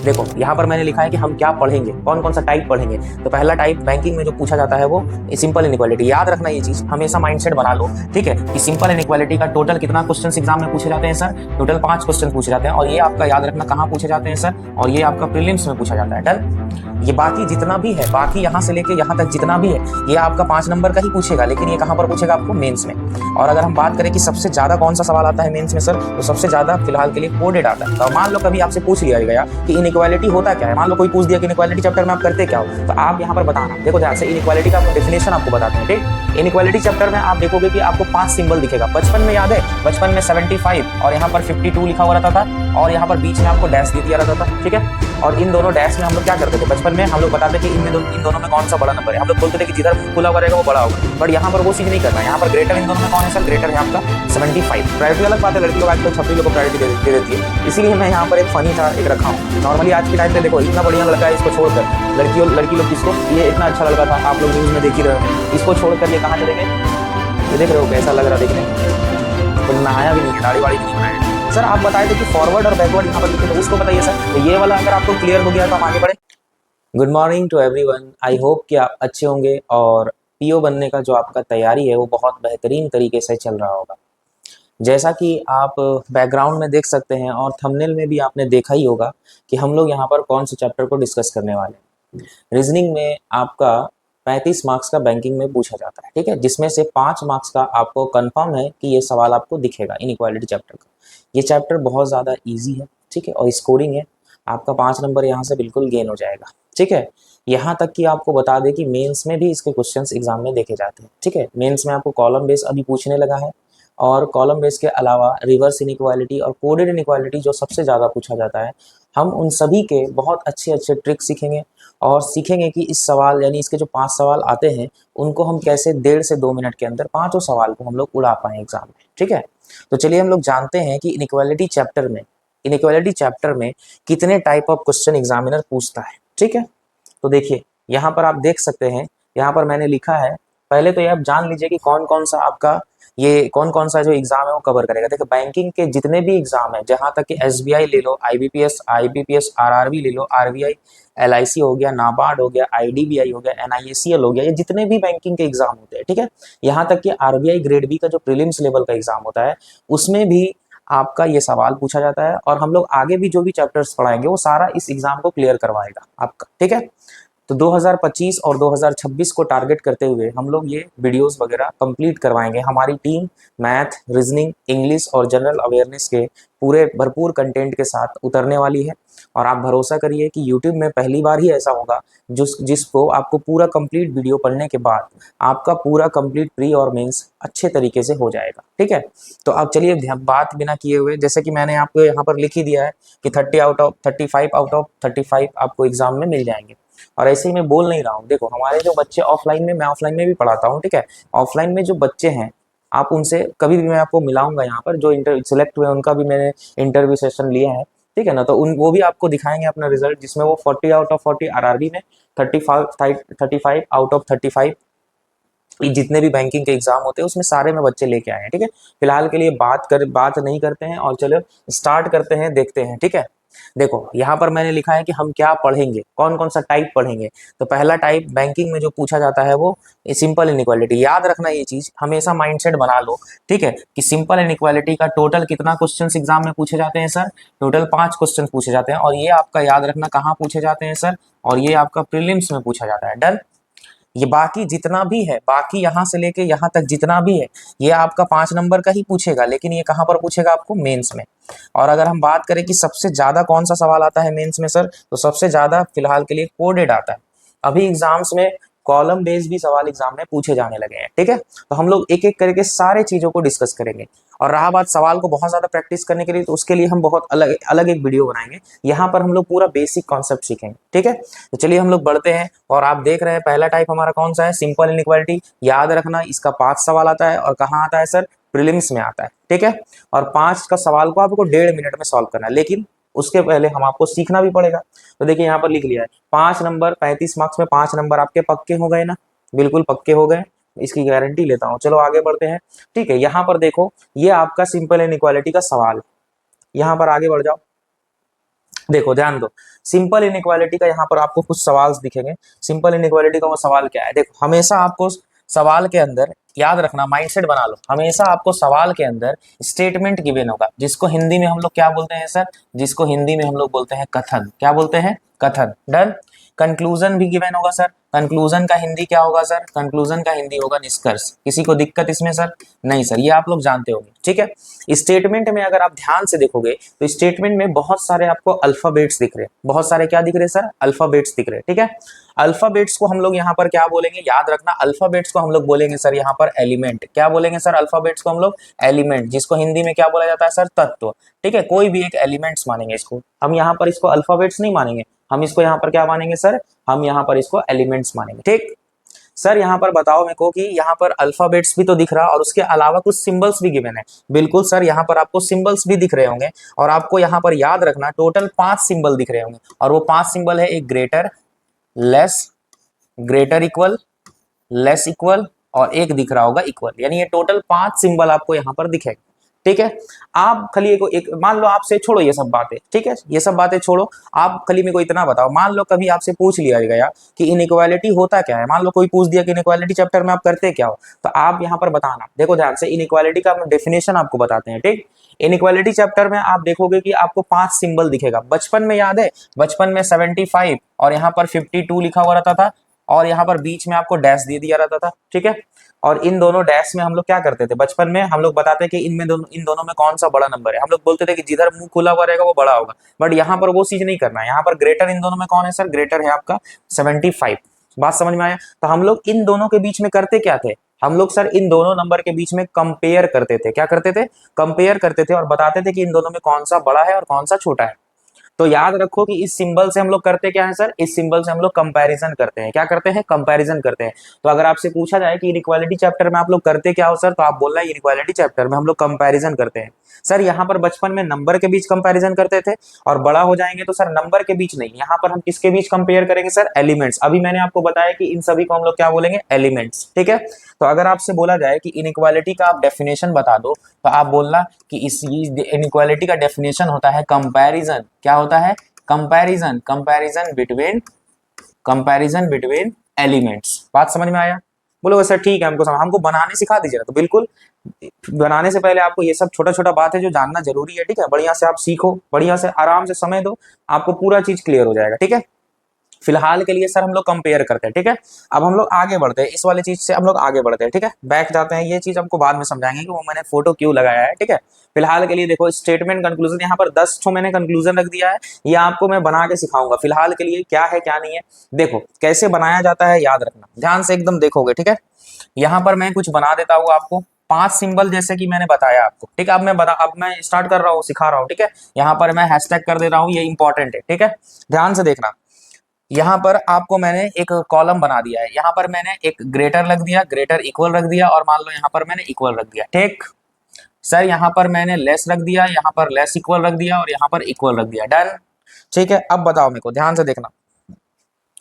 देखो यहाँ पर मैंने लिखा है कि हम क्या पढ़ेंगे, कौन कौन सा टाइप पढ़ेंगे। तो पहला टाइप बैंकिंग में जो पूछा जाता है वो सिंपल इनइक्वालिटी। याद रखना ये चीज, हमेशा माइंडसेट बना लो, ठीक है, कि सिंपल इनइक्वालिटी का टोटल कितना क्वेश्चन एग्जाम में पूछे जाते हैं सर? टोटल 5 क्वेश्चन पूछे जाते हैं, और ये आपका याद रखना कहाँ पूछे जाते हैं सर, और ये आपका प्रीलिम्स में पूछा जाता है। डन। ये बाकी जितना भी है, बाकी यहाँ से लेके यहाँ तक जितना भी है, ये आपका 5 नंबर का ही पूछेगा, लेकिन ये कहाँ पर पूछेगा आपको? मेंस में। और अगर हम बात करें कि सबसे ज्यादा कौन सा सवाल आता है मेंस में सर, तो सबसे ज्यादा फिलहाल के लिए कोडेड आता है। तो मान लो कभी आपसे पूछ लिया गया कि इनइक्वालिटी होता क्या है, मान लो कोई पूछ दिया कि इनइक्वालिटी चैप्टर में आप करते क्या हो, तो आप यहाँ पर बताना। देखो ध्यान से, इनइक्वालिटी का डेफिनेशन आपको बताते हैं, ठीक। इनइक्वालिटी चैप्टर में आप देखोगे कि आपको 5 सिंबल दिखेगा। बचपन में याद है, बचपन में 75 और यहाँ पर 52 लिखा हुआ रहता था, और यहाँ पर बीच में आपको डैश दे दिया रहता था, ठीक है। और इन दोनों डैश में हम लोग क्या करते थे बचपन में, हम लोग बताते थे इन दोनों में कौन सा बड़ा नंबर है। हम लोग बोलते थे कि जिधर खुला हुआ रहेगा वो बड़ा होगा, बट यहाँ पर वो चीज नहीं करना है। यहाँ पर ग्रेटर इन दोनों में कौन है सर? ग्रेटर है आपका 75। प्रायोरिटी अलग बात है, लड़की लोग आजकल छपरी लोग को प्रायोरिटी दे देती है, इसीलिए मैं यहाँ पर एक फनी था एक रखा हूँ। नॉर्मली आज के टाइम पे देखो, इतना बढ़िया लड़का है, इसको छोड़कर लड़की लोग किसको, ये इतना अच्छा लड़का था, आप लोग न्यूज में देख ही रहे हो, इसको छोड़कर ये कहाँ चले गए? ये देख रहे हो कैसा लग रहा देखने में, तो नहाया भी नहीं है, दाढ़ी वाड़ी भी नहीं बनाया। सर आप बताए थे कि फॉरवर्ड और बैकवर्ड यहाँ पर लिखे, तो उसको बताइए सर। तो ये वाला अगर आपको क्लियर हो गया तो हम आगे बढ़े। Good morning to everyone, I hope कि आप अच्छे होंगे और पीओ बनने का जो आपका तैयारी है वो बहुत बेहतरीन तरीके से चल रहा होगा। जैसा कि आप बैकग्राउंड में देख सकते हैं और थंबनेल में भी आपने देखा ही होगा कि हम लोग यहाँ पर कौन से चैप्टर को डिस्कस करने वाले हैं। रीजनिंग में आपका 35 मार्क्स का बैंकिंग में पूछा जाता है, ठीक है, जिसमें से 5 मार्क्स का आपको कंफर्म है कि ये सवाल आपको दिखेगा इनइक्वालिटी चैप्टर का। ये चैप्टर बहुत ज़्यादा इजी है, ठीक है, और स्कोरिंग है, आपका 5 नंबर यहाँ से बिल्कुल गेन हो जाएगा, ठीक है। यहाँ तक कि आपको बता दें कि मेंस में भी इसके क्वेश्चंस एग्जाम में देखे जाते हैं, ठीक है। मेंस में आपको कॉलम बेस अभी पूछने लगा है, और कॉलम बेस के अलावा रिवर्स इनइक्वालिटी और कोडेड इनइक्वालिटी जो सबसे ज़्यादा पूछा जाता है, हम उन सभी के बहुत अच्छे अच्छे ट्रिक सीखेंगे, और सीखेंगे कि इस सवाल यानी इसके जो 5 सवाल आते हैं उनको हम कैसे 1.5 से 2 मिनट के अंदर 5 सवाल को हम लोग उड़ा पाएँ एग्जाम में, ठीक है। तो चलिए हम लोग जानते हैं कि इनइक्वालिटी चैप्टर में कितने टाइप ऑफ क्वेश्चन एग्जामिनर पूछता है, ठीक है। तो देखिए यहाँ पर आप देख सकते हैं, यहाँ पर मैंने लिखा है, पहले तो ये आप जान लीजिए कि कौन कौन सा जो एग्जाम है वो कवर करेगा। देखो बैंकिंग के जितने भी एग्जाम है, जहां तक कि एसबीआई ले लो, आईबीपीएस आरआरबी ले लो, आरबीआई एलआईसी हो गया, नाबार्ड हो गया, आईडीबीआई हो गया, एनआईएसीएल हो गया, ये जितने भी बैंकिंग के एग्जाम होते हैं, ठीक है। यहाँ तक कि आरबीआई ग्रेड बी का जो प्रीलिम्स लेवल का एग्जाम होता है उसमें भी आपका ये सवाल पूछा जाता है, और हम लोग आगे भी जो भी चैप्टर्स पढ़ाएंगे वो सारा इस एग्जाम को क्लियर करवाएगा आपका, ठीक है। तो 2025 और 2026 को टारगेट करते हुए हम लोग ये वीडियोस वगैरह कंप्लीट करवाएंगे। हमारी टीम मैथ, रीजनिंग, इंग्लिश और जनरल अवेयरनेस के पूरे भरपूर कंटेंट के साथ उतरने वाली है, और आप भरोसा करिए कि यूट्यूब में पहली बार ही ऐसा होगा जिसको आपको पूरा कंप्लीट वीडियो पढ़ने के बाद आपका पूरा कंप्लीट प्री और मेंस अच्छे तरीके से हो जाएगा, ठीक है। तो अब चलिए बात बिना किए हुए, जैसे कि मैंने आपको यहाँ पर लिख ही दिया है कि 35 आउट ऑफ 35 आपको एग्जाम में मिल जाएंगे, और ऐसे ही मैं बोल नहीं रहा हूँ। देखो हमारे जो बच्चे ऑफलाइन में, मैं ऑफलाइन में भी पढ़ाता हूँ, ठीक है। ऑफलाइन में जो बच्चे हैं आप उनसे कभी भी मैं आपको मिलाऊंगा, यहाँ पर जो सिलेक्ट हुए उनका भी मैंने इंटरव्यू सेशन लिया है, ठीक है ना। तो वो भी आपको दिखाएंगे अपना रिजल्ट, जिसमें वो 40 आउट ऑफ 40 आरआरबी में, 35 आउट ऑफ 35 जितने भी बैंकिंग के एग्जाम होते हैं उसमें सारे में बच्चे लेके आए हैं, ठीक है। फिलहाल के लिए बात नहीं करते हैं, और चलो स्टार्ट करते हैं, देखते हैं, ठीक है। देखो यहाँ पर मैंने लिखा है कि हम क्या पढ़ेंगे, कौन कौन सा टाइप पढ़ेंगे। तो पहला टाइप बैंकिंग में जो पूछा जाता है वो सिंपल इनइक्वालिटी। याद रखना ये चीज, हमेशा माइंडसेट बना लो, ठीक है, कि सिंपल इनइक्वालिटी का टोटल कितना क्वेश्चंस एग्जाम में पूछे जाते हैं सर? टोटल 5 क्वेश्चन पूछे जाते हैं, और ये आपका याद रखना कहाँ पूछे जाते हैं सर, और ये आपका प्रीलिम्स में पूछा जाता है। डन। ये बाकी जितना भी है, बाकी यहाँ से लेके यहाँ तक जितना भी है, ये आपका 5 नंबर का ही पूछेगा, लेकिन ये कहाँ पर पूछेगा? आपको मेंस में। और अगर हम बात करें कि सबसे ज्यादा कौन सा सवाल आता है मेंस में सर, तो सबसे ज्यादा फिलहाल के लिए कोडेड आता है। अभी एग्जाम्स में कॉलम बेस्ड भी सवाल एग्जाम में पूछे जाने लगे हैं, ठीक है। तो हम लोग एक एक करके सारे चीजों को डिस्कस करेंगे। और रहा बात सवाल को बहुत ज्यादा प्रैक्टिस करने के लिए, तो उसके लिए हम बहुत अलग अलग एक वीडियो बनाएंगे। यहाँ पर हम लोग पूरा बेसिक कॉन्सेप्ट सीखेंगे, ठीक है। तो चलिए हम लोग बढ़ते हैं, और आप देख रहे हैं पहला टाइप हमारा कौन सा है? Simple inequality. याद रखना इसका 5 सवाल आता है, और कहाँ आता है सर? प्रीलिम्स में आता है, ठीक है। और 5 का सवाल को आपको 1.5 मिनट में सॉल्व करना है, लेकिन उसके पहले हम आपको सीखना भी पड़ेगा। तो देखिए यहाँ पर लिख लिया है 5 नंबर, 35 मार्क्स में 5 नंबर आपके पक्के हो गए ना? बिल्कुल पक्के हो गए, इसकी गारंटी लेता हूँ। चलो आगे बढ़ते हैं, ठीक है। यहाँ पर देखो ये आपका सिंपल इनइक्वालिटी का सवाल, यहाँ पर आगे बढ़ जाओ। देखो ध्यान दो, सिंपल इनइक्वालिटी का यहाँ पर आपको कुछ सवाल दिखेंगे। सिंपल इनइक्वालिटी का वो सवाल क्या है, देखो हमेशा आपको सवाल के अंदर याद रखना, माइंडसेट बना लो, हमेशा आपको सवाल के अंदर स्टेटमेंट गिवन होगा, जिसको हिंदी में हम लोग क्या बोलते हैं सर, जिसको हिंदी में हम लोग बोलते हैं कथन। क्या बोलते हैं? कथन। डन। कंक्लूजन भी गिवन होगा सर। कंक्लूजन का हिंदी क्या होगा सर? कंक्लूजन का हिंदी होगा निष्कर्ष। किसी को दिक्कत इसमें सर? नहीं सर, ये आप लोग जानते होंगे। ठीक है, स्टेटमेंट में अगर आप ध्यान से देखोगे तो स्टेटमेंट में बहुत सारे आपको अल्फाबेट्स दिख रहे हैं। बहुत सारे क्या दिख रहे हैं सर? अल्फाबेट्स दिख रहे हैं। ठीक है, अल्फाबेट्स को हम लोग यहाँ पर क्या बोलेंगे, याद रखना, अल्फाबेट्स को हम लोग बोलेंगे सर यहाँ पर एलिमेंट। क्या बोलेंगे सर? अल्फाबेट्स को हम लोग एलिमेंट, जिसको हिंदी में क्या बोला जाता है सर? तत्व। ठीक है, कोई भी एक एलिमेंट्स मानेंगे इसको हम, यहाँ पर इसको अल्फाबेट्स नहीं मानेंगे, हम इसको यहाँ पर क्या मानेंगे सर? हम यहाँ पर इसको एलिमेंट्स मानेंगे। ठीक सर, यहाँ पर बताओ मेरे को कि यहाँ पर अल्फाबेट्स भी तो दिख रहा और उसके अलावा कुछ सिंबल्स भी गिवन है। बिल्कुल सर, यहाँ पर आपको सिंबल्स भी दिख रहे होंगे और आपको यहाँ पर याद रखना टोटल 5 सिंबल दिख रहे होंगे और वो 5 सिंबल है, एक greater, less, greater equal, less equal और एक दिख रहा होगा इक्वल, यानी ये टोटल 5 सिंबल आपको यहाँ पर दिखेगा। ठीक है, आप खाली एक मान लो आपसे, छोड़ो ये सब बातें, ठीक है, ये सब बातें छोड़ो, आप खाली मेरे को इतना बताओ, मान लो कभी आपसे पूछ लिया गया कि इनइक्वालिटी होता क्या है, मान लो कोई पूछ दिया कि इनइक्वालिटी चैप्टर में आप करते क्या हो, तो आप यहाँ पर बताना। देखो ध्यान से, इनइक्वालिटी का हम डेफिनेशन आपको बताते हैं। ठीक, इनइक्वालिटी चैप्टर में आप देखोगे कि आपको 5 सिंबल दिखेगा। बचपन में याद है, बचपन में 75 और यहाँ पर 52 लिखा हुआ रहता था और यहाँ पर बीच में आपको डैश दे दिया रहता था। ठीक है, और इन दोनों डैश में हम लोग क्या करते थे, बचपन में हम लोग बताते कि इन दोनों में कौन सा बड़ा नंबर है, हम लोग बोलते थे कि जिधर मुंह खुला हुआ रहेगा वो बड़ा होगा। बट यहाँ पर वो चीज नहीं करना है, यहाँ पर ग्रेटर इन दोनों में कौन है सर? ग्रेटर है आपका 75। बात समझ में आया? तो हम लोग इन दोनों के बीच में करते क्या थे, हम लोग सर इन दोनों नंबर के बीच में कंपेयर करते थे। क्या करते थे? कंपेयर करते थे और बताते थे कि इन दोनों में कौन सा बड़ा है और कौन सा छोटा है। तो याद रखो कि इस सिंबल से हम लोग करते क्या है सर? इस सिंबल से हम लोग कंपैरिजन करते हैं। क्या करते हैं? कंपैरिजन करते हैं। तो अगर आपसे पूछा जाए कि इनइक्वालिटी चैप्टर में आप लोग करते क्या हो सर, तो आप बोलना है इनइक्वालिटी चैप्टर में हम लोग कंपैरिजन करते हैं। सर यहाँ पर बचपन में नंबर के बीच कंपैरिजन करते थे और बड़ा हो जाएंगे तो सर नंबर के बीच नहीं, यहाँ पर हम किसके बीच कंपेयर करेंगे सर? एलिमेंट्स। अभी मैंने आपको बताया कि इन सभी को हम लोग क्या बोलेंगे? एलिमेंट्स। ठीक है, तो अगर आपसे बोला जाए कि इनइक्वालिटी का आप डेफिनेशन बता दो, तो आप बोलना कि इस इनइक्वालिटी का डेफिनेशन होता है कंपैरिजन। क्या होता है? कंपैरिजन। Comparison between elements. बात समझ में आया? बोलो सर ठीक है, हमको बनाने सिखा दीजिए। तो बिल्कुल, बनाने से पहले आपको ये सब छोटा छोटा बात है जो जानना जरूरी है। ठीक है, बढ़िया से आप सीखो, बढ़िया से आराम से समय दो, आपको पूरा चीज क्लियर हो जाएगा। ठीक है, फिलहाल के लिए सर हम लोग कंपेयर करते हैं। ठीक है, अब हम लोग आगे बढ़ते हैं, इस वाले चीज से हम लोग आगे बढ़ते हैं। ठीक है, बैक जाते हैं, ये चीज हमको बाद में समझाएंगे कि वो मैंने फोटो क्यों लगाया है। ठीक है, फिलहाल के लिए देखो, स्टेटमेंट कंक्लूजन, यहाँ पर 10 ठो मैंने कंक्लूजन रख दिया है, ये आपको मैं बना के सिखाऊंगा। फिलहाल के लिए क्या है क्या नहीं है, देखो कैसे बनाया जाता है, याद रखना, ध्यान से एकदम देखोगे। ठीक है, यहाँ पर मैं कुछ बना देता हूँ आपको, 5 सिंबल जैसे कि मैंने बताया आपको। ठीक है, अब मैं स्टार्ट कर रहा हूँ, सिखा रहा हूँ। ठीक है, यहाँ पर मैं हैशटैग कर दे रहा हूँ, ये इंपॉर्टेंट है। ठीक है, ध्यान से देखना, यहाँ पर आपको मैंने एक कॉलम बना दिया है, यहाँ पर मैंने एक ग्रेटर रख दिया, ग्रेटर इक्वल रख दिया और मान लो यहाँ पर मैंने इक्वल रख दिया। ठीक सर, यहाँ पर मैंने लेस रख दिया, यहाँ पर लेस इक्वल रख दिया और यहाँ पर इक्वल रख दिया। डन। ठीक है, अब बताओ मेरे को, ध्यान से देखना,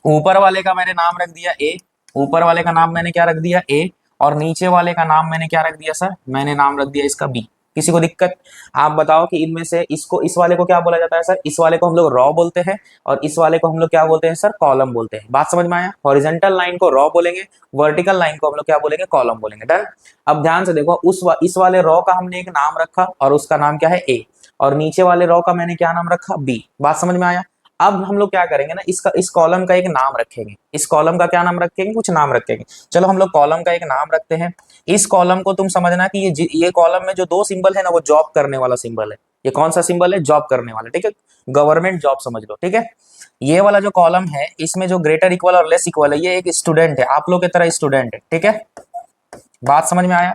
ऊपर वाले का मैंने नाम रख दिया ए, ऊपर वाले का नाम मैंने क्या रख दिया? ए, और नीचे वाले का नाम मैंने क्या रख दिया सर? मैंने नाम रख दिया इसका बी। किसी को दिक्कत? आप बताओ कि इनमें से इसको, इस वाले को क्या बोला जाता है सर? इस वाले को हम लोग रॉ बोलते हैं और इस वाले को हम लोग क्या बोलते हैं सर? कॉलम बोलते हैं। बात समझ में आया? हॉरिजॉन्टल लाइन को रॉ बोलेंगे, वर्टिकल लाइन को हम लोग क्या बोलेंगे? कॉलम बोलेंगे। डन। अब ध्यान से देखो, इस वाले रॉ का हमने एक नाम रखा और उसका नाम क्या है? ए, और नीचे वाले रॉ का मैंने क्या नाम रखा? बी। बात समझ में आया? अब हम लोग क्या करेंगे ना, इस कॉलम का एक नाम रखेंगे, इस कॉलम का क्या नाम रखेंगे? कुछ नाम रखेंगे। चलो हम लोग कॉलम का एक नाम रखते हैं। इस कॉलम को तुम समझना कि ये कॉलम में जो 2 सिंबल है ना, वो जॉब करने वाला सिंबल है। ये कौन सा सिंबल है? जॉब करने वाला। ठीक है, गवर्नमेंट जॉब समझ लो। ठीक है, ये वाला जो कॉलम है, इसमें जो ग्रेटर इक्वल और लेस इक्वल है, ये एक स्टूडेंट है, आप लोग की तरह स्टूडेंट है। ठीक है, बात समझ में आया?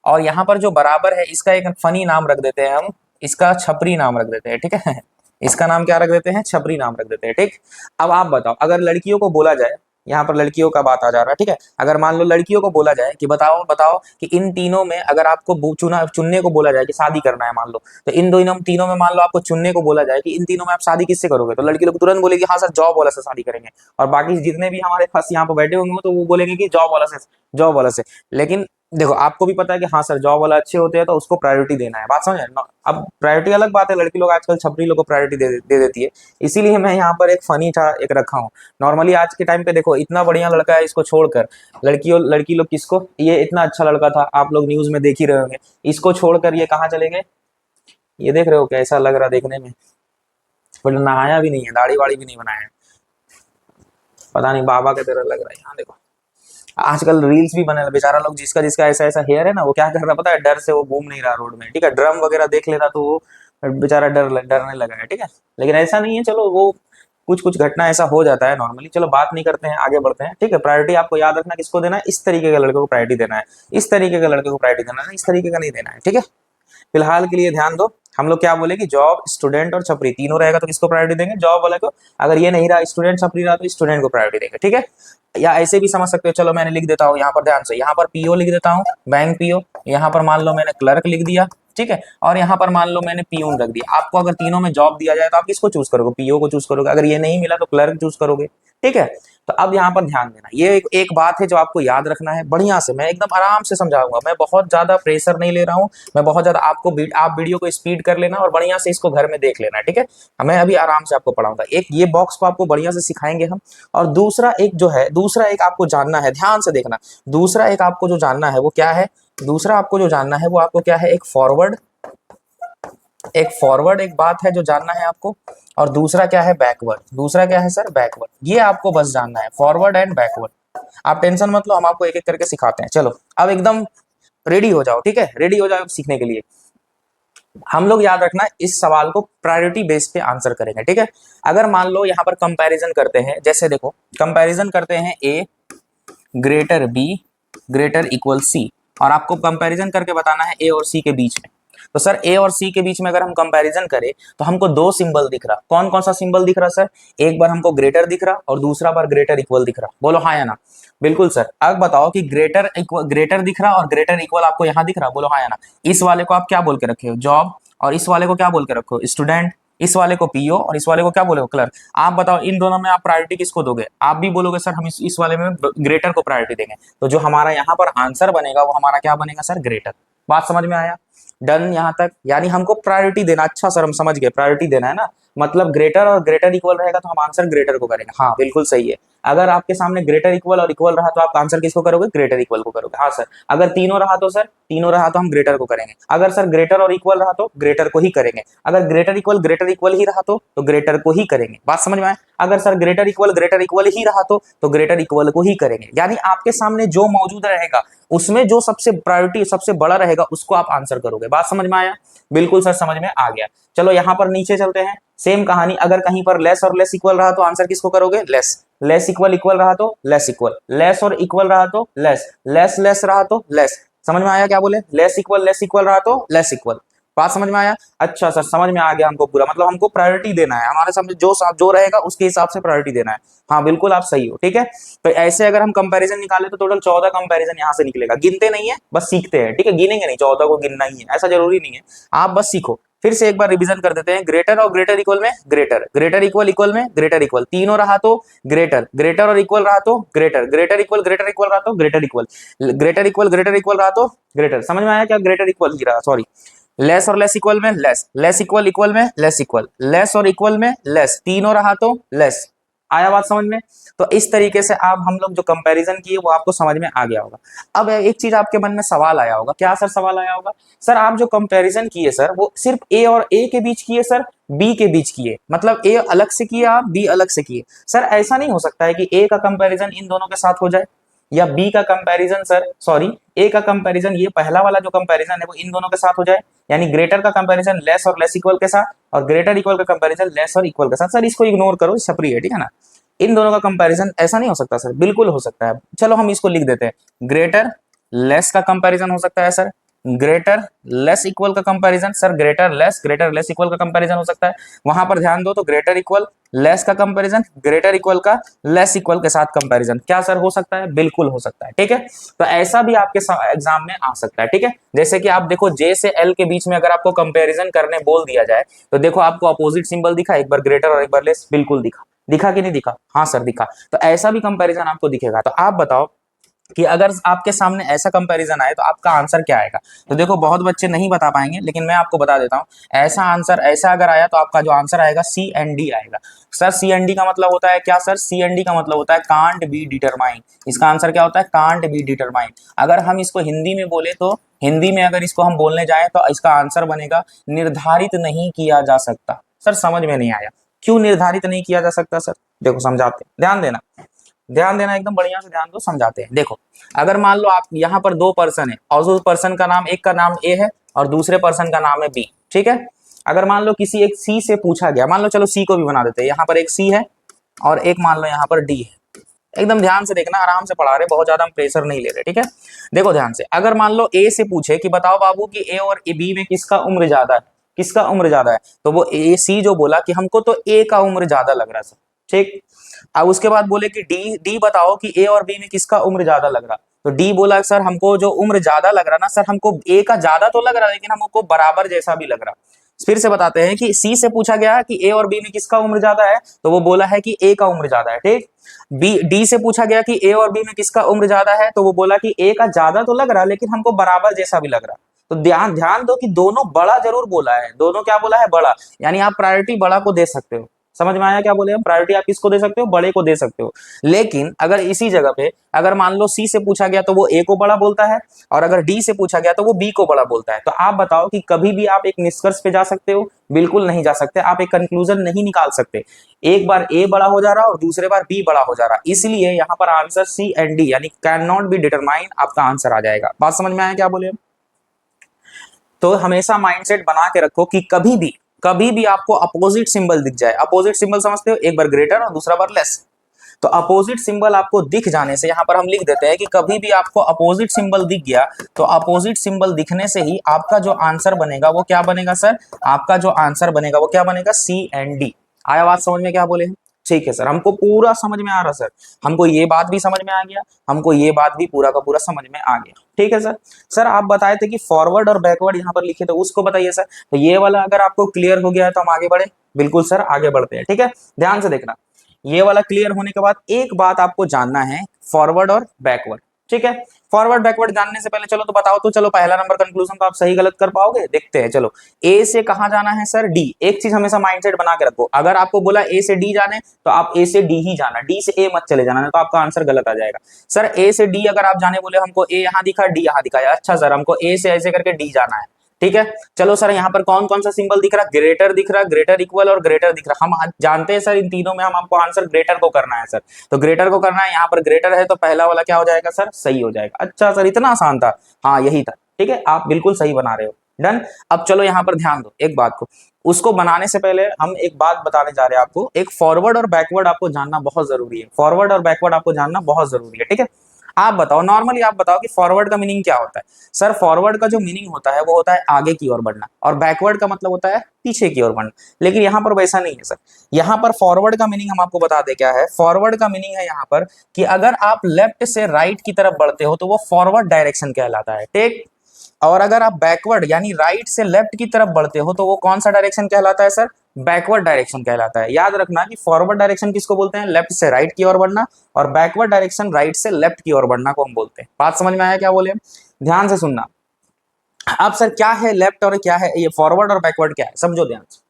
और यहाँ पर जो बराबर है, इसका एक फनी नाम रख देते हैं हम, इसका छपरी नाम रख देते हैं। ठीक है, इसका नाम क्या रख देते हैं? छपरी नाम रख देते हैं। ठीक, अब आप बताओ, अगर लड़कियों को बोला जाए, यहाँ पर लड़कियों का बात आ जा रहा है। ठीक है, अगर मान लो लड़कियों को बोला जाए कि बताओ कि इन तीनों में अगर आपको चुनने को बोला जाए कि शादी करना है, मान लो, तो इन तीनों में मान लो आपको चुनने को बोला जाए कि इन तीनों में आप शादी किससे करोगे, तो लड़की लोग तुरंत बोलेगी हाँ सर जॉब वाला से शादी करेंगे, और बाकी जितने भी हमारे पास यहाँ पे बैठे होंगे तो वो बोलेंगे कि जॉब वाला से। लेकिन देखो आपको भी पता है कि हाँ सर जॉब वाला अच्छे होते हैं तो उसको प्रायोरिटी देना है, बात समझ रहे हैं ना। अब प्रायोरिटी अलग बात है, लड़की लोग आजकल छपरी लोग को प्रायोरिटी दे देती है। इसीलिए मैं यहाँ पर एक फनी था एक रखा हूँ। नॉर्मली आज के टाइम पे देखो इतना बढ़िया लड़का है, इसको छोड़कर लड़की लोग किसको, ये इतना अच्छा लड़का था, आप लोग न्यूज में देख ही रहे होंगे, इसको छोड़कर ये कहाँ चले गए। ये देख रहे हो कैसा लग रहा देखने में, बट नहाया भी नहीं है, दाढ़ी वाड़ी भी नहीं बनाया है, पता नहीं बाबा के तरह लग रहा है। यहाँ देखो आजकल रील्स भी बने बेचारा लोग, जिसका जिसका ऐसा ऐसा हेयर है ना, वो क्या कर रहा पता है, डर से वो घूम नहीं रहा रोड में, ठीक है, ड्रम वगैरह देख ले रहा तो वो बेचारा डरने लगा है, ठीक है। लेकिन ऐसा नहीं है, चलो वो कुछ कुछ घटना ऐसा हो जाता है नॉर्मली, चलो बात नहीं करते हैं, आगे बढ़ते हैं, ठीक है। प्रायोरिटी आपको याद रखना किसको देना है, इस तरीके के लड़के को प्रायोरिटी देना है, इस तरीके के लड़के को प्रायोरिटी देना है, इस तरीके का नहीं देना है, ठीक है। फिलहाल के लिए ध्यान दो, हम लोग क्या बोले कि जॉब, स्टूडेंट और छपरी तीनों रहेगा तो किसको प्रायोरिटी देंगे, जॉब वाले को। अगर ये नहीं रहा स्टूडेंट छपरी रहा तो स्टूडेंट को प्रायोरिटी देंगे, ठीक है। या ऐसे भी समझ सकते हो, चलो मैंने लिख देता हूँ यहाँ पर ध्यान से, यहाँ पर पीओ लिख देता हूँ, बैंक पीओ, यहाँ पर मान लो मैंने क्लर्क लिख दिया, ठीक है, और यहाँ पर मान लो मैंने पीओन रख दिया। आपको अगर तीनों में जॉब दिया जाए तो आप किसको चूज करोगे, पीओ को चूज करोगे, अगर ये नहीं मिला तो क्लर्क चूज करोगे, ठीक है। तो अब यहाँ पर ध्यान देना, ये एक बात है जो आपको याद रखना है बढ़िया से, मैं एकदम आराम से समझाऊंगा, मैं बहुत ज्यादा प्रेशर नहीं ले रहा हूँ, मैं बहुत ज्यादा आपको आप वीडियो को स्पीड कर लेना और बढ़िया से इसको घर में देख लेना, ठीक है। मैं अभी आराम से आपको पढ़ाऊंगा, एक ये बॉक्स को आपको बढ़िया से सिखाएंगे हम, और दूसरा एक आपको जानना है, ध्यान से देखना, दूसरा एक आपको जो जानना है वो क्या है, दूसरा आपको जो जानना है वो आपको क्या है, एक फॉरवर्ड एक बात है जो जानना है आपको, और दूसरा क्या है, बैकवर्ड। दूसरा क्या है सर, बैकवर्ड, ये आपको बस जानना है, फॉरवर्ड एंड बैकवर्ड। आप टेंशन मत लो, हम आपको एक एक करके सिखाते हैं। चलो अब एकदम रेडी हो जाओ, ठीक है, रेडी हो जाओ सीखने के लिए। हम लोग याद रखना इस सवाल को प्रायोरिटी बेस पे आंसर करेंगे, ठीक है। अगर मान लो यहाँ पर कंपैरिजन करते हैं, जैसे देखो कंपैरिजन करते हैं A greater B greater equal C, और आपको कंपैरिजन करके बताना है ए और सी के बीच में। तो सर ए और सी के बीच में अगर हम कंपैरिजन करें तो हमको दो सिंबल दिख रहा, कौन कौन सा सिंबल दिख रहा सर, एक बार हमको ग्रेटर दिख रहा और दूसरा बार ग्रेटर इक्वल दिख रहा, बोलो हाँ या ना। बिल्कुल सर, अब बताओ कि ग्रेटर दिख रहा और ग्रेटर इक्वल आपको यहाँ दिख रहा, बोलो हाँ या ना। इस वाले को आप क्या बोल के रखे हो, जॉब, और इस वाले को क्या बोल के रखो, स्टूडेंट, इस वाले को पीओ और इस वाले को क्या बोलोगे, क्लर्क। आप बताओ इन दोनों में आप प्रायोरिटी किसको दोगे, आप भी बोलोगे सर हम इस वाले में ग्रेटर को प्रायोरिटी देंगे, तो जो हमारा यहाँ पर आंसर बनेगा वो हमारा क्या बनेगा सर, ग्रेटर। बात समझ में आया, डन यहाँ तक। यानी हमको प्रायोरिटी देना, अच्छा सर हम समझ गए, प्रायोरिटी देना है ना, मतलब ग्रेटर और ग्रेटर इक्वल रहेगा तो हम आंसर ग्रेटर को करेंगे, हाँ बिल्कुल सही है। अगर आपके सामने ग्रेटर इक्वल और इक्वल रहा तो आप आंसर किसको करोगे, ग्रेटर इक्वल को करोगे, हाँ सर। अगर तीनों रहा तो सर, तीनों रहा तो हम ग्रेटर को करेंगे। अगर सर ग्रेटर और इक्वल रहा तो ग्रेटर को ही करेंगे। अगर ग्रेटर इक्वल ही रहा तो ग्रेटर को ही करेंगे। बात समझ में आए, अगर सर ग्रेटर इक्वल ही रहा तो ग्रेटर इक्वल को ही करेंगे। यानी आपके सामने जो मौजूद रहेगा उसमें जो सबसे प्रायोरिटी सबसे बड़ा रहेगा उसको आप आंसर करोगे। बात समझ में आया, बिल्कुल सर समझ में आ गया। चलो यहाँ पर नीचे चलते हैं, सेम कहानी, अगर कहीं पर लेस और लेस इक्वल रहा तो आंसर किसको करोगे, लेस। लेस इक्वल रहा तो लेस इक्वल, लेस और इक्वल रहा तो लेस, लेस रहा तो लेस। समझ में आया क्या बोले, लेस इक्वल रहा तो लेस इक्वल। बात समझ में आया, अच्छा सर समझ में आ गया हमको पूरा, मतलब हमको प्रायोरिटी देना है, हमारे सामने जो रहेगा उसके हिसाब से प्रायोरिटी देना है। हाँ बिल्कुल आप सही हो, ठीक है। तो ऐसे अगर हम कंपैरिजन निकाले तो टोटल 14 कंपैरिजन यहाँ से निकलेगा, गिनते नहीं है बस सीखते हैं, ठीक है, गिनेंगे नहीं, 14 को गिनना ही है ऐसा जरूरी नहीं है, आप बस सीखो। फिर से एक बार रिवीजन कर देते हैं, ग्रेटर और ग्रेटर इक्वल में ग्रेटर इक्वल में ग्रेटर इक्वल, तीनों रहा तो ग्रेटर और इक्वल रहा तो ग्रेटर इक्वल रहा तो ग्रेटर इक्वल रहा तो ग्रेटर। समझ में आया क्या, ग्रेटर इक्वल ही रहा, सॉरी। लेस और लेस इक्वल में लेस इक्वल में लेस और इक्वल में लेस, तीनों रहा तो लेस। आया बात समझ में। तो इस तरीके से आप हम लोग जो कंपैरिजन किए वो आपको समझ में आ गया होगा। अब एक चीज आपके मन में सवाल आया होगा, क्या सर सवाल आया होगा, सर आप जो कंपैरिजन किए सर वो सिर्फ ए और ए के बीच किए सर, बी के बीच किए, मतलब ए अलग से किए आप, बी अलग से किए। सर ऐसा नहीं हो सकता है कि ए का कंपैरिजन इन दोनों के साथ हो जाए, या बी का कंपैरिजन ए का कंपैरिजन, ये पहला वाला जो कंपैरिजन है वो इन दोनों के साथ हो जाए, यानी ग्रेटर का कंपैरिजन लेस और लेस इक्वल के साथ, और ग्रेटर इक्वल का कंपैरिजन लेस और इक्वल के साथ। सर इसको इग्नोर करो, छपरी है, ठीक है ना, इन दोनों का कंपैरिजन ऐसा नहीं हो सकता सर, बिल्कुल हो सकता है। चलो हम इसको लिख देते हैं, ग्रेटर लेस का कंपैरिजन हो सकता है सर, ग्रेटर लेस इक्वल का comparison sir, greater less equal का कंपैरिजन हो सकता है। वहां पर ध्यान दो तो ग्रेटर इक्वल लेस का कंपैरिजन, ग्रेटर इक्वल का लेस इक्वल के साथ कंपैरिजन, क्या सर हो सकता है, बिल्कुल हो सकता है, ठीक है। तो ऐसा भी आपके एग्जाम में आ सकता है, ठीक है। जैसे कि आप देखो जे से एल के बीच में अगर आपको कंपैरिजन करने बोल दिया जाए तो देखो आपको अपोजिट सिंबल दिखा, एक बार ग्रेटर और एक बार लेस, बिल्कुल दिखा कि नहीं दिखा, हाँ सर दिखा। तो ऐसा भी कंपैरिजन आपको दिखेगा। तो आप बताओ कि अगर आपके सामने ऐसा कंपैरिजन आए तो आपका आंसर क्या आएगा। तो देखो बहुत बच्चे नहीं बता पाएंगे, लेकिन मैं आपको बता देता हूँ। ऐसा आंसर ऐसा अगर आया तो आपका जो आंसर आएगा सी एंड डी आएगा। सर सी एंड डी का मतलब होता है क्या सर? सी एंड डी का मतलब होता है कांट बी डिटरमाइन। इसका आंसर क्या होता है? Can't be determine. अगर हम इसको हिंदी में बोले तो हिंदी में अगर इसको हम बोलने जाए तो इसका आंसर बनेगा निर्धारित नहीं किया जा सकता। सर समझ में नहीं आया, क्यों निर्धारित नहीं किया जा सकता सर? देखो समझाते हैं, ध्यान देना, ध्यान देना, एकदम बढ़िया से ध्यान दो, समझाते हैं। देखो अगर मान लो आप यहाँ पर दो पर्सन है और उस पर्सन का नाम, एक का नाम ए है और दूसरे पर्सन का नाम है बी, ठीक है। अगर मान लो किसी एक सी से पूछा गया, मान लो चलो सी को भी बना देते हैं, यहाँ पर एक सी है और एक मान लो यहाँ पर डी है। एकदम ध्यान से देखना, आराम से पढ़ा रहे, बहुत ज्यादा हम प्रेशर नहीं ले रहे, ठीक है। देखो ध्यान से, अगर मान लो ए से पूछे कि बताओ बाबू कि ए और बी में किसका उम्र ज्यादा है, किसका उम्र ज्यादा है, तो वो ए सी जो बोला कि हमको तो ए का उम्र ज्यादा लग रहा है सर, ठीक। अब उसके बाद बोले कि डी डी बताओ कि ए और बी में किसका उम्र ज्यादा लग रहा, तो डी बोला सर हमको जो उम्र ज्यादा लग रहा ना सर, हमको ए का ज्यादा तो लग रहा लेकिन हमको बराबर जैसा भी लग रहा। फिर से बताते हैं कि सी से पूछा गया कि ए और बी में किसका उम्र ज्यादा है, तो वो बोला है कि ए का उम्र ज्यादा है, ठीक। बी डी से पूछा गया कि ए और बी में किसका उम्र ज्यादा है, तो वो बोला कि ए का ज्यादा तो लग रहा लेकिन हमको बराबर जैसा भी लग रहा। तो ध्यान ध्यान दो कि दोनों बड़ा जरूर बोला है, दोनों क्या बोला है? बड़ा। यानी आप प्रायोरिटी बड़ा को दे सकते हो। समझ में आया क्या बोले हम? प्रायोरिटी आप किसको दे सकते हो? बड़े को दे सकते हो। लेकिन अगर इसी जगह पे अगर मान लो सी से पूछा गया तो वो ए को बड़ा बोलता है, और अगर डी से पूछा गया तो वो बी को बड़ा बोलता है। तो आप बताओ कि कभी भी आप एक निष्कर्ष पे जा सकते हो? बिल्कुल नहीं जा सकते। आप एक कंक्लूजन नहीं निकाल सकते। एक बार ए बड़ा हो जा रहा और दूसरे बार बी बड़ा हो जा रहा, इसलिए यहाँ पर आंसर सी एंड डी यानी कैन नॉट बी डिटरमाइन आपका आंसर आ जाएगा। बात समझ में आया क्या बोले? तो हमेशा माइंडसेट बना के रखो कि कभी भी आपको अपोजिट सिंबल दिख जाए, अपोजिट सिंबल समझते हो, एक बार ग्रेटर और दूसरा बार लेस, तो अपोजिट सिंबल आपको दिख जाने से यहाँ पर हम लिख देते हैं कि कभी भी आपको अपोजिट सिंबल दिख गया तो अपोजिट सिंबल दिखने से ही आपका जो आंसर बनेगा वो क्या बनेगा सर? आपका जो आंसर बनेगा वो क्या बनेगा? सी एंड डी। आया बात समझ में क्या बोले हैं? ठीक है सर, हमको पूरा समझ में आ रहा सर, हमको ये बात भी समझ में आ गया, हमको ये बात भी पूरा का पूरा समझ में आ गया, ठीक है सर। सर आप बताए थे कि फॉरवर्ड और बैकवर्ड यहाँ पर लिखे थे, उसको बताइए सर। तो ये वाला अगर आपको क्लियर हो गया है तो हम आगे बढ़े। बिल्कुल सर आगे बढ़ते हैं, ठीक है। ध्यान से देखना, ये वाला क्लियर होने के बाद एक बात आपको जानना है, फॉरवर्ड और बैकवर्ड, ठीक है। फॉरवर्ड बैकवर्ड जानने से पहले चलो तो बताओ, तो चलो पहला नंबर कंक्लूजन तो आप सही गलत कर पाओगे, देखते हैं। चलो ए से कहां जाना है सर? डी। एक चीज हमेशा माइंडसेट बना के रखो, अगर आपको बोला ए से डी जाने तो आप ए से डी ही जाना, डी से ए मत चले जाना, तो आपका आंसर गलत आ जाएगा। सर ए से डी अगर आप जाने बोले, हमको ए यहाँ दिखा डी यहाँ दिखाया, अच्छा सर हमको ए से ऐसे करके डी जाना है, ठीक है। चलो सर यहाँ पर कौन कौन सा सिंबल दिख रहा? ग्रेटर दिख रहा, ग्रेटर इक्वल और ग्रेटर दिख रहा। हम जानते हैं सर इन तीनों में हम आपको आंसर ग्रेटर को करना है सर, तो ग्रेटर को करना है, यहाँ पर ग्रेटर है तो पहला वाला क्या हो जाएगा सर? सही हो जाएगा। अच्छा सर इतना आसान था? हाँ यही था, ठीक है, आप बिल्कुल सही बना रहे हो, डन। अब चलो यहाँ पर ध्यान दो एक बात को, उसको बनाने से पहले हम एक बात बताने जा रहे हैं आपको, एक फॉरवर्ड और बैकवर्ड आपको जानना बहुत जरूरी है, फॉरवर्ड और बैकवर्ड आपको जानना बहुत जरूरी है, ठीक है। आप बताओ, नॉर्मली आप बताओ कि फॉरवर्ड का मीनिंग क्या होता है? सर फॉरवर्ड का जो मीनिंग होता है वो होता है आगे की ओर बढ़ना, और बैकवर्ड का मतलब होता है पीछे की ओर बढ़ना। लेकिन यहाँ पर वैसा नहीं है सर, यहाँ पर फॉरवर्ड का मीनिंग हम आपको बता दें क्या है। फॉरवर्ड का मीनिंग है यहाँ पर कि अगर आप लेफ्ट से राइट की तरफ बढ़ते हो तो वो फॉरवर्ड डायरेक्शन कहलाता है, ठीक। और अगर आप बैकवर्ड यानी राइट से लेफ्ट की तरफ बढ़ते हो तो वो कौन सा डायरेक्शन कहलाता है सर? बैकवर्ड डायरेक्शन कहलाता है। याद रखना कि फॉरवर्ड डायरेक्शन किसको बोलते हैं? लेफ्ट से राइट की ओर बढ़ना, और बैकवर्ड डायरेक्शन राइट से लेफ्ट की ओर बढ़ना को हम बोलते हैं। बात समझ में आया क्या बोले? ध्यान से सुनना। अब सर क्या है लेफ्ट और क्या है ये फॉरवर्ड और बैकवर्ड क्या है, समझो ध्यान से।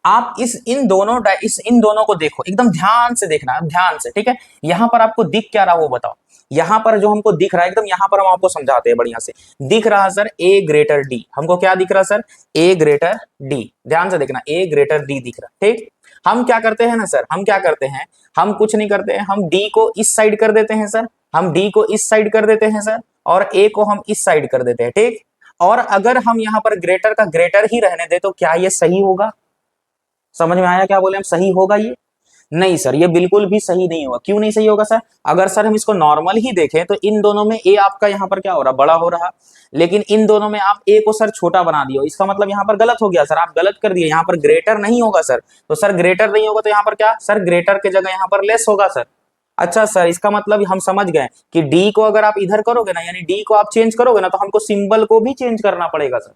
आप इन दोनों को देखो, एकदम ध्यान से देखना, ध्यान से, ठीक है। यहाँ पर आपको दिख क्या रहा वो बताओ। यहाँ पर जो हमको दिख रहा है एकदम, यहाँ पर हम आपको समझाते हैं बढ़िया से। दिख रहा सर ए ग्रेटर डी, हमको क्या दिख रहा सर? ए ग्रेटर डी। ध्यान से देखना, ए ग्रेटर डी दिख रहा, ठीक। हम क्या करते हैं ना सर, हम क्या करते हैं, हम कुछ नहीं करते हैं, हम डी को इस साइड कर देते हैं सर, हम डी को इस साइड कर देते हैं सर, और ए को हम इस साइड कर देते हैं, ठीक। और अगर हम यहाँ पर ग्रेटर का ग्रेटर ही रहने दे तो क्या ये सही होगा? समझ में आया क्या बोले हम? सही होगा ये? नहीं सर, ये बिल्कुल भी सही नहीं होगा। क्यों नहीं सही होगा सर? अगर सर हम इसको नॉर्मल ही देखें तो इन दोनों में ए आपका यहाँ पर क्या हो रहा? बड़ा हो रहा, लेकिन इन दोनों में आप ए को सर छोटा बना दियो, इसका मतलब यहाँ पर गलत हो गया सर, आप गलत कर दिए, यहाँ पर ग्रेटर नहीं होगा सर। तो सर ग्रेटर नहीं होगा तो यहाँ पर क्या सर? ग्रेटर के जगह यहाँ पर लेस होगा सर। अच्छा सर, इसका मतलब हम समझ गए कि डी को अगर आप इधर करोगे ना, यानी डी को आप चेंज करोगे ना, तो हमको सिंबल को भी चेंज करना पड़ेगा सर।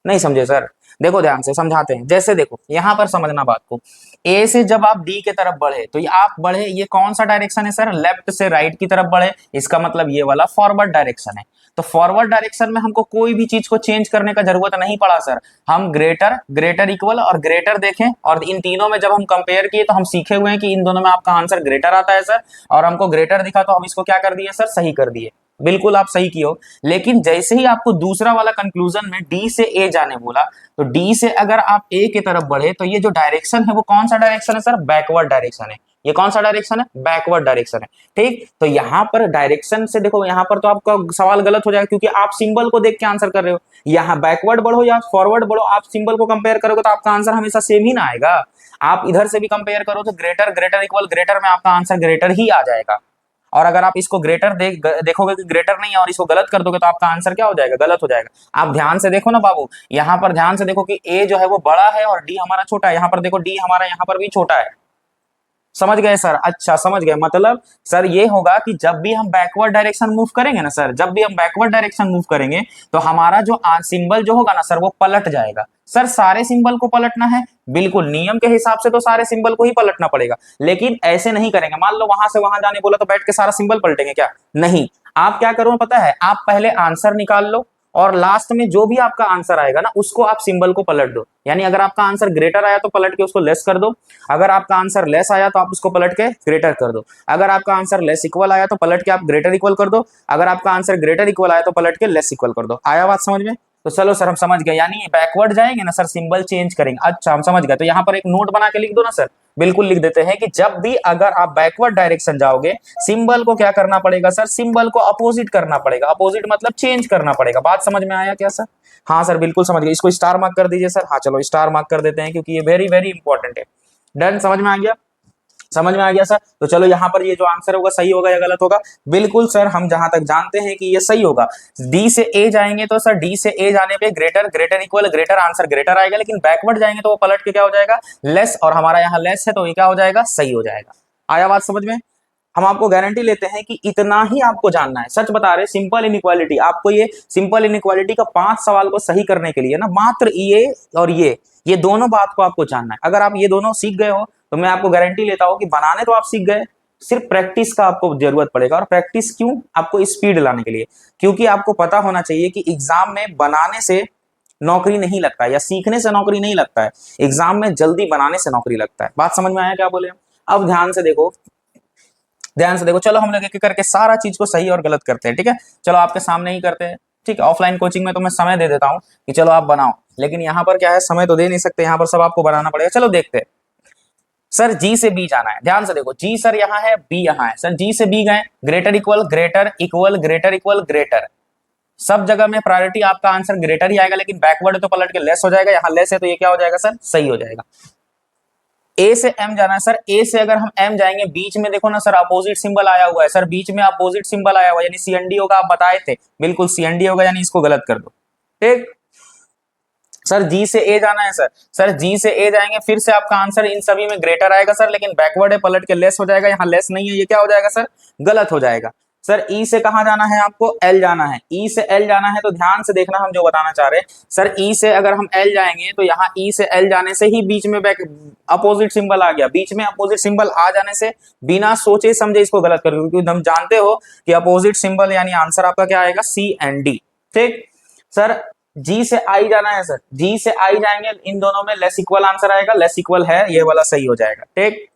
नहीं समझे सर? देखो ध्यान से समझाते हैं। जैसे देखो यहाँ पर समझना बात को, ए से जब आप डी के तरफ बढ़े तो ये आप बढ़े, ये कौन सा डायरेक्शन है सर? लेफ्ट से राइट की तरफ बढ़े, इसका मतलब ये वाला फॉरवर्ड डायरेक्शन है। तो फॉरवर्ड डायरेक्शन में हमको कोई भी चीज को चेंज करने का जरूरत नहीं पड़ा सर। हम ग्रेटर, ग्रेटर इक्वल और ग्रेटर देखें, और इन तीनों में जब हम कंपेयर किए तो हम सीखे हुए हैं कि इन दोनों में आपका आंसर ग्रेटर आता है सर, और हमको ग्रेटर दिखा तो हम इसको क्या कर दिए सर? सही कर दिए। बिल्कुल आप सही किए हो। लेकिन जैसे ही आपको दूसरा वाला कंक्लूजन में डी से ए जाने बोला, तो डी से अगर आप ए की तरफ बढ़े तो ये जो डायरेक्शन है वो कौन सा डायरेक्शन है सर? बैकवर्ड डायरेक्शन है। ये कौन सा डायरेक्शन है? बैकवर्ड डायरेक्शन है। ठीक, तो यहाँ पर डायरेक्शन से देखो, यहाँ पर तो आपका सवाल गलत हो जाएगा, क्योंकि आप सिंबल को देख के आंसर कर रहे हो। यहाँ बैकवर्ड बढ़ो या फॉरवर्ड बढ़ो, आप सिंबल को कंपेयर करोगे तो आपका आंसर हमेशा सेम ही ना आएगा। आप इधर से भी कंपेयर करो तो ग्रेटर, ग्रेटर इक्वल ग्रेटर में आपका आंसर ग्रेटर ही आ जाएगा। और अगर आप इसको ग्रेटर देखोगे कि ग्रेटर नहीं है और इसको गलत कर दोगे तो आपका आंसर क्या हो जाएगा? गलत हो जाएगा। आप ध्यान से देखो ना बाबू, यहाँ पर ध्यान से देखो कि ए जो है वो बड़ा है और डी हमारा छोटा है। यहाँ पर देखो डी हमारा यहाँ पर भी छोटा है। समझ गए सर? अच्छा समझ गए। मतलब सर ये होगा कि जब भी हम बैकवर्ड डायरेक्शन मूव करेंगे ना सर, जब भी हम बैकवर्ड डायरेक्शन मूव करेंगे तो हमारा जो सिंबल जो होगा ना सर वो पलट जाएगा। सर सारे सिंबल को पलटना है? बिल्कुल, नियम के हिसाब से तो सारे सिंबल को ही पलटना पड़ेगा, लेकिन ऐसे नहीं करेंगे। मान लो वहां से वहां जाने बोला तो बैठ के सारा सिंबल पलटेंगे क्या? नहीं। आप क्या करो पता है? आप पहले आंसर निकाल लो और लास्ट में जो भी आपका आंसर आएगा ना उसको आप सिंबल को पलट दो। यानी अगर आपका आंसर ग्रेटर आया तो पलट के उसको लेस कर दो, अगर आपका आंसर लेस आया तो आप उसको पलट के ग्रेटर कर दो, अगर आपका आंसर लेस इक्वल आया तो पलट के आप ग्रेटर इक्वल कर दो, अगर आपका आंसर ग्रेटर इक्वल आया तो पलट के लेस इक्वल कर दो। आया बात समझ में? तो चलो सर हम समझ गए, यानी बैकवर्ड जाएंगे ना सर सिंबल चेंज करेंगे। अच्छा हम समझ गए। तो यहाँ पर एक नोट बना के लिख दो ना सर। बिल्कुल लिख देते हैं कि जब भी अगर आप बैकवर्ड डायरेक्शन जाओगे सिंबल को क्या करना पड़ेगा सर? सिंबल को अपोजिट करना पड़ेगा। अपोजिट मतलब चेंज करना पड़ेगा। बात समझ में आया क्या सर? हाँ सर बिल्कुल समझ गए। इसको स्टार मार्क कर दीजिए सर। हाँ चलो स्टार मार्क कर देते हैं क्योंकि ये वेरी वेरी इंपॉर्टेंट है। डन, समझ में आ गया? समझ में आ गया सर। तो चलो यहाँ पर ये जो आंसर होगा सही होगा या गलत होगा? बिल्कुल सर, हम जहां तक जानते हैं कि ये सही होगा। डी से ए जाएंगे तो सर डी से ए जाने पे greater, greater equal greater, answer greater आएगा। लेकिन बैकवर्ड जाएंगे तो वो पलट के क्या हो जाएगा? लेस, और हमारा यहाँ लेस है तो ये क्या हो जाएगा? सही हो जाएगा। आया बात समझ में? हम आपको गारंटी लेते हैं कि इतना ही आपको जानना है। सच बता रहे, सिंपल इनइक्वालिटी, आपको ये सिंपल इनइक्वालिटी का 5 सवाल को सही करने के लिए ना मात्र ये और ये दोनों बात को आपको जानना है। अगर आप ये दोनों सीख गए हो तो मैं आपको गारंटी लेता हूं कि बनाने तो आप सीख गए, सिर्फ प्रैक्टिस का आपको जरूरत पड़ेगा। और प्रैक्टिस क्यों? आपको स्पीड लाने के लिए, क्योंकि आपको पता होना चाहिए कि एग्जाम में बनाने से नौकरी नहीं लगता है या सीखने से नौकरी नहीं लगता है, एग्जाम में जल्दी बनाने से नौकरी लगता है। बात समझ में आया क्या बोले? अब ध्यान से देखो, ध्यान से देखो। चलो हम लोग एक एक करके सारा चीज को सही और गलत करते हैं, ठीक है? चलो आपके सामने ही करते हैं, ठीक है? ऑफलाइन कोचिंग में तो मैं समय दे देता हूँ कि चलो आप बनाओ, लेकिन यहाँ पर क्या है, समय तो दे नहीं सकते, यहाँ पर सब आपको बनाना पड़ेगा। चलो देखते हैं। सर जी से बी जाना है, ध्यान से देखो। जी सर यहाँ है, बी यहाँ है। सर जी से बी गए, greater equal greater equal greater equal greater, सब जगह में प्रायोरिटी आपका आंसर ग्रेटर ही आएगा, लेकिन बैकवर्ड तो पलट के लेस हो जाएगा। यहाँ लेस है तो ये क्या हो जाएगा सर? सही हो जाएगा। ए से एम जाना है सर, ए से अगर हम एम जाएंगे, बीच में देखो ना सर अपोजिट सिंबल आया हुआ है सर, बीच में अपोजिट सिंबल आया हुआ है, यानी सीएनडी होगा। आप बताए थे, बिल्कुल सीएनडी होगा, यानी इसको गलत कर दो, ठीक? सर जी से ए जाना है सर, सर जी से ए जाएंगे, फिर से आपका आंसर इन सभी में ग्रेटर आएगा सर, लेकिन बैकवर्ड है, पलट के लेस हो जाएगा। यहाँ लेस नहीं है, ये क्या हो जाएगा सर? गलत हो जाएगा। सर ई से कहां जाना है आपको? एल जाना है। ई से एल जाना है तो ध्यान से देखना हम जो बताना चाह रहे हैं। सर ई से अगर हम एल जाएंगे तो यहाँ ई से एल जाने से ही बीच में बैक अपोजिट सिंबल आ गया। बीच में अपोजिट सिंबल आ जाने से बिना सोचे समझे इसको गलत कर दो, क्योंकि हम जानते हो कि अपोजिट सिंबल यानी आंसर आपका क्या आएगा? सी एंड डी, ठीक? सर जी से आई जाना है सर, जी से आई जाएंगे, इन दोनों में लेस इक्वल आंसर आएगा, लेस इक्वल है, ये वाला सही हो जाएगा, ठीक?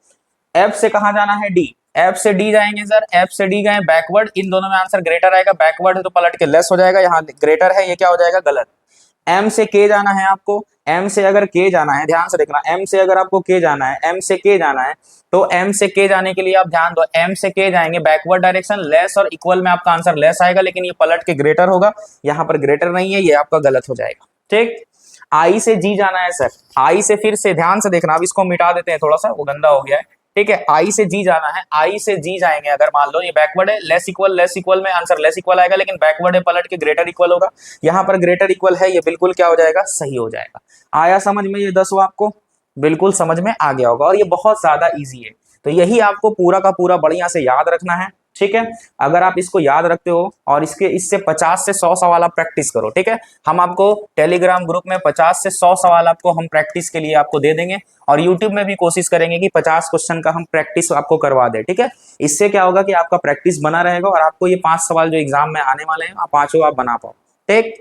एफ से कहां जाना है? डी, एफ से डी जाएंगे सर, एफ से डी गए, बैकवर्ड, इन दोनों में आंसर ग्रेटर आएगा, बैकवर्ड है तो पलट के लेस हो जाएगा, यहाँ ग्रेटर है, ये क्या हो जाएगा? गलत। एम से के जाना है आपको, एम से अगर के जाना है, ध्यान से देखना, एम से अगर आपको के जाना है, एम से के जाना है, तो एम से के जाने के लिए आप ध्यान दो, एम से के जाएंगे, बैकवर्ड डायरेक्शन, लेस और इक्वल में आपका आंसर लेस आएगा, लेकिन ये पलट के ग्रेटर होगा, यहाँ पर ग्रेटर नहीं है, ये आपका गलत हो जाएगा, ठीक? आई से जी जाना है सर, आई से फिर से ध्यान से देखना, अब इसको मिटा देते हैं, थोड़ा सा वो गंदा हो गया है, ठीक है? आई से जी जाना है, आई से जी जाएंगे, अगर मान लो ये बैकवर्ड है, लेस इक्वल में आंसर लेस इक्वल आएगा, लेकिन बैकवर्ड है, पलट के ग्रेटर इक्वल होगा, यहाँ पर ग्रेटर इक्वल है, ये बिल्कुल क्या हो जाएगा? सही हो जाएगा। आया समझ में ये 10 आपको? बिल्कुल समझ में आ गया होगा, और ये बहुत ज्यादा ईजी है। तो यही आपको पूरा का पूरा बढ़िया से याद रखना है, ठीक है। अगर आप इसको याद रखते हो और इससे 50 से 100 सवाल आप प्रैक्टिस करो, ठीक है। हम आपको टेलीग्राम ग्रुप में 50 से 100 सवाल आपको हम प्रैक्टिस के लिए आपको दे देंगे, और यूट्यूब में भी कोशिश करेंगे कि 50 क्वेश्चन का हम प्रैक्टिस आपको करवा दें, ठीक है। इससे क्या होगा कि आपका प्रैक्टिस बना रहेगा और आपको ये 5 सवाल जो एग्जाम में आने वाले हैं, आप पांचों आप बना पाओ, ठीक।